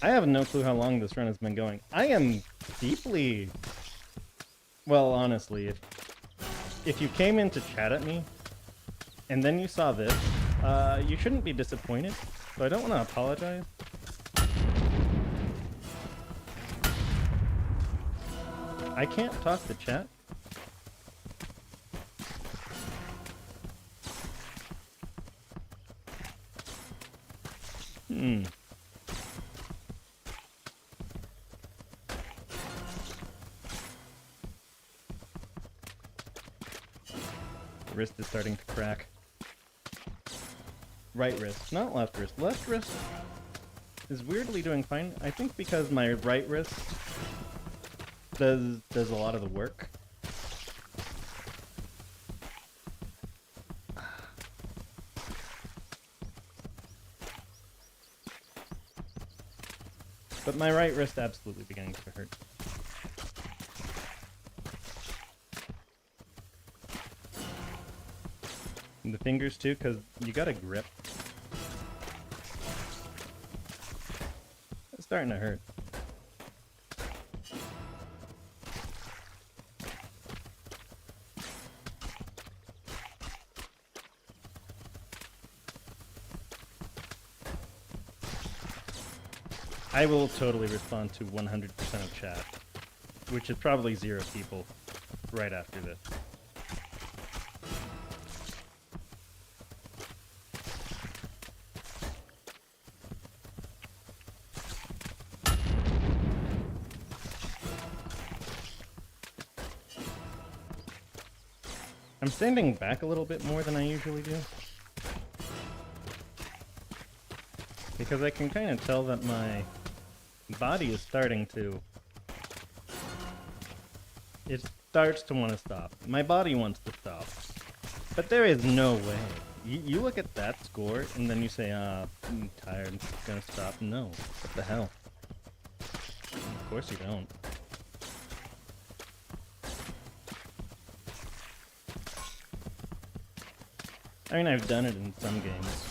I have no clue how long this run has been going. I am deeply... Well, honestly, if you came in to chat at me, and then you saw this, you shouldn't be disappointed, so I don't want to apologize. I can't talk to chat. Wrist is starting to crack. Right wrist, not left wrist. Left wrist is weirdly doing fine. I think because my right wrist does a lot of the work. But my right wrist absolutely beginning to hurt. And the fingers too, because you gotta grip. It's starting to hurt. I will totally respond to 100% of chat, which is probably 0 people right after this. I'm standing back a little bit more than I usually do, because I can kind of tell that my body is starting to... It starts to want to stop. My body wants to stop. But there is no way. You look at that score, and then you say, I'm tired, I'm gonna stop. No. What the hell? Of course you don't. I mean, I've done it in some games.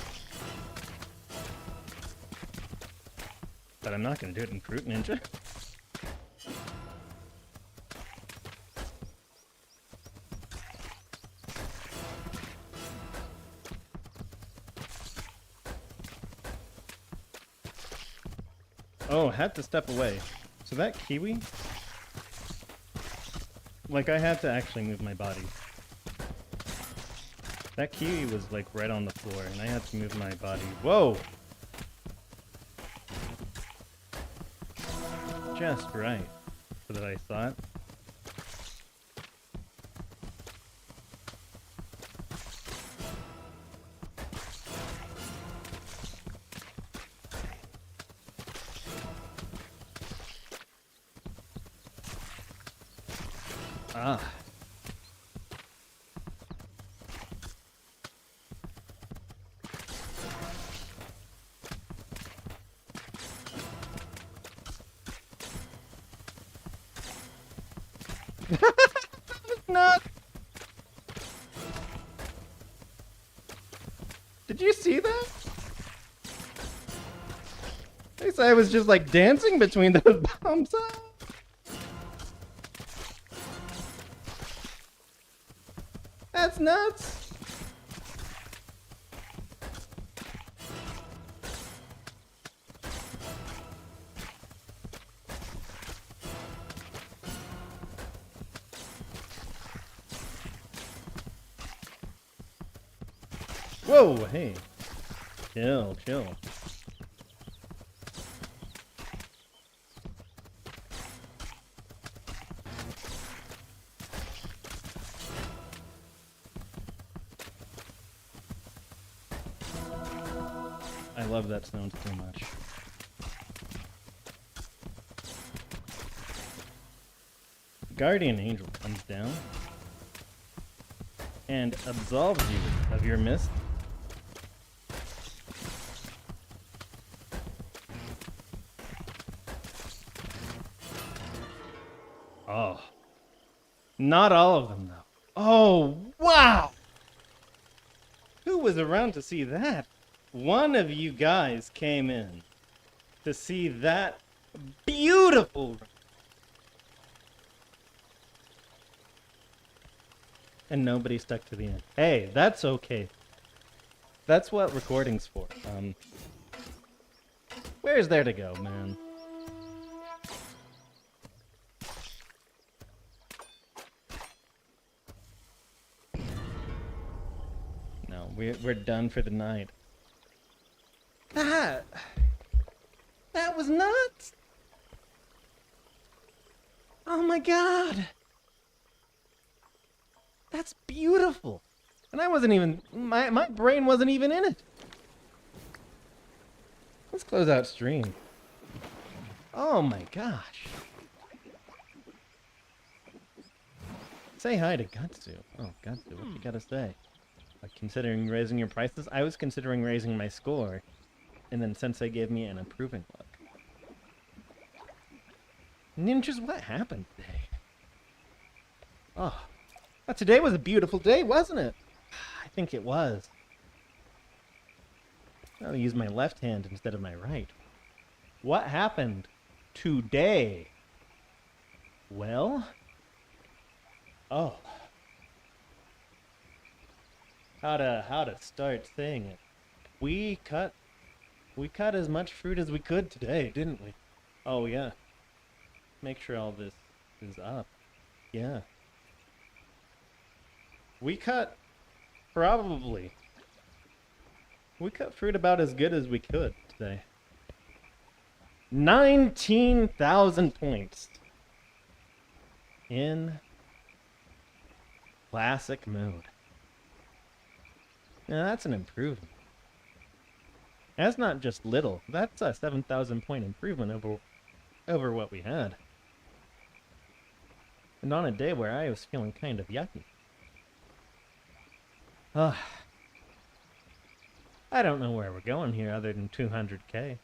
But I'm not gonna do it in Fruit Ninja. Oh, had to step away. So that kiwi... Like, I had to actually move my body. That kiwi was, like, right on the floor, and I had to move my body. Whoa! Just right. So that I saw it. Ah. Not. Did you see that? I guess I was just like dancing between those bombs. That's nuts. Whoa, hey. Chill, chill. I love that sound so much. Guardian Angel comes down and absolves you of your mist. Oh. Not all of them, though. Oh, wow! Who was around to see that? One of you guys came in to see that beautiful. And nobody stuck to the end. Hey, that's okay. That's what recording's for. Where's there to go, man? No, we're done for the night. That was nuts. Oh my god. That's beautiful. And I wasn't even, my brain wasn't even in it. Let's close out stream. Oh my gosh. Say hi to Gutsu. Oh, Gutsu, what you gotta say? Like, considering raising your prices? I was considering raising my score, and then Sensei gave me an improving look. Ninjas, what happened today? Oh, today was a beautiful day, wasn't it? I think it was. I'll use my left hand instead of my right. What happened today? Well, oh, how to start saying it? We cut as much fruit as we could today, didn't we? Oh yeah. Make sure all this is up. Yeah. We cut fruit about as good as we could today. 19,000 points in classic mode. Now that's an improvement. That's not just little. That's a 7,000 point improvement over what we had. And on a day where I was feeling kind of yucky. I don't know where we're going here other than 200k.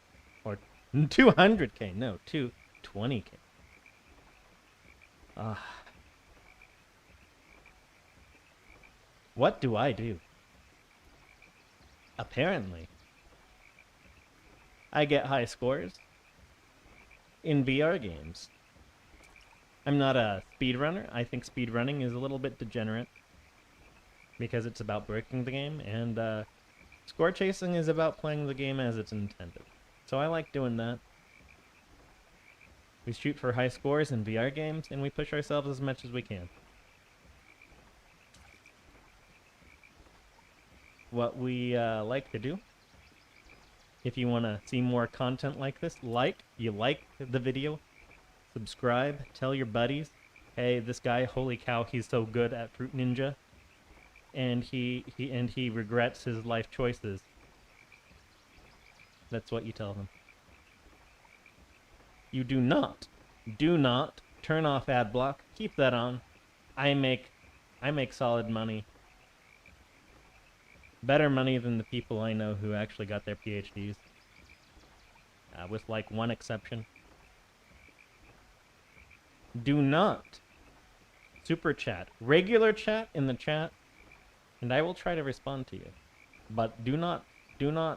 Or 200k, no, 220k. What do I do? Apparently, I get high scores in VR games. I'm not a speedrunner. I think speedrunning is a little bit degenerate because it's about breaking the game, and score chasing is about playing the game as it's intended. So I like doing that. We shoot for high scores in VR games, and we push ourselves as much as we can. What we like to do, if you want to see more content like this, like the video, subscribe, tell your buddies, hey, this guy, holy cow, he's so good at Fruit Ninja, and he regrets his life choices. That's what you tell them. You do not turn off ad block. Keep that on. I make solid money. Better money than the people I know who actually got their PhDs. With like one exception. Do not super chat, regular chat in the chat, and I will try to respond to you. But do not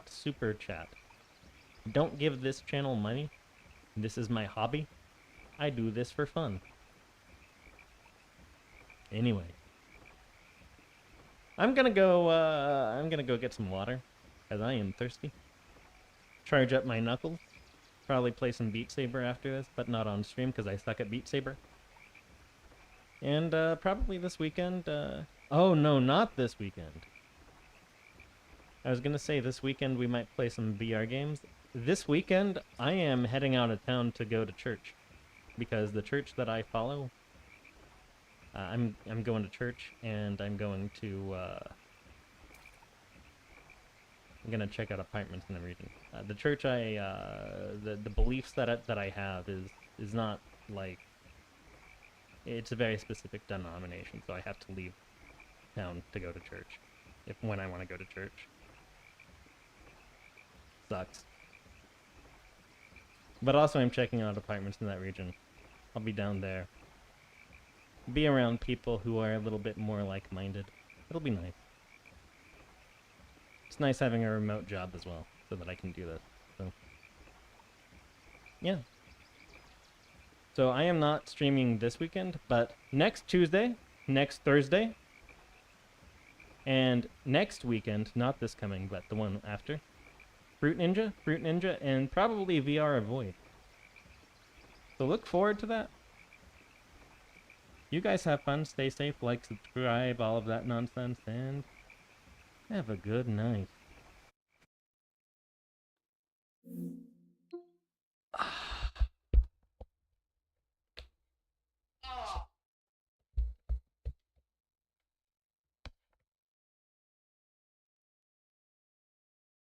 super chat. Don't give this channel money. This is my hobby. I do this for fun. Anyway, I'm gonna go get some water, as I am thirsty. Charge up my knuckles. Probably play some Beat Saber after this, but not on stream because I suck at Beat Saber. And probably this weekend. Oh no, not this weekend. I was gonna say this weekend we might play some VR games. This weekend I am heading out of town to go to church, because the church that I follow, I'm going to church, and I'm going to I'm gonna check out apartments in the region. The church the beliefs that I have is not like, it's a very specific denomination, so I have to leave town to go to church when I want to go to church. Sucks. But also I'm checking out apartments in that region. I'll be down there. Be around people who are a little bit more like-minded. It'll be nice. It's nice having a remote job as well, so that I can do this. So, yeah. So I am not streaming this weekend, but next Tuesday, next Thursday, and next weekend, not this coming, but the one after, Fruit Ninja, and probably VR Avoid. So look forward to that. You guys have fun, stay safe, like, subscribe, all of that nonsense, and have a good night.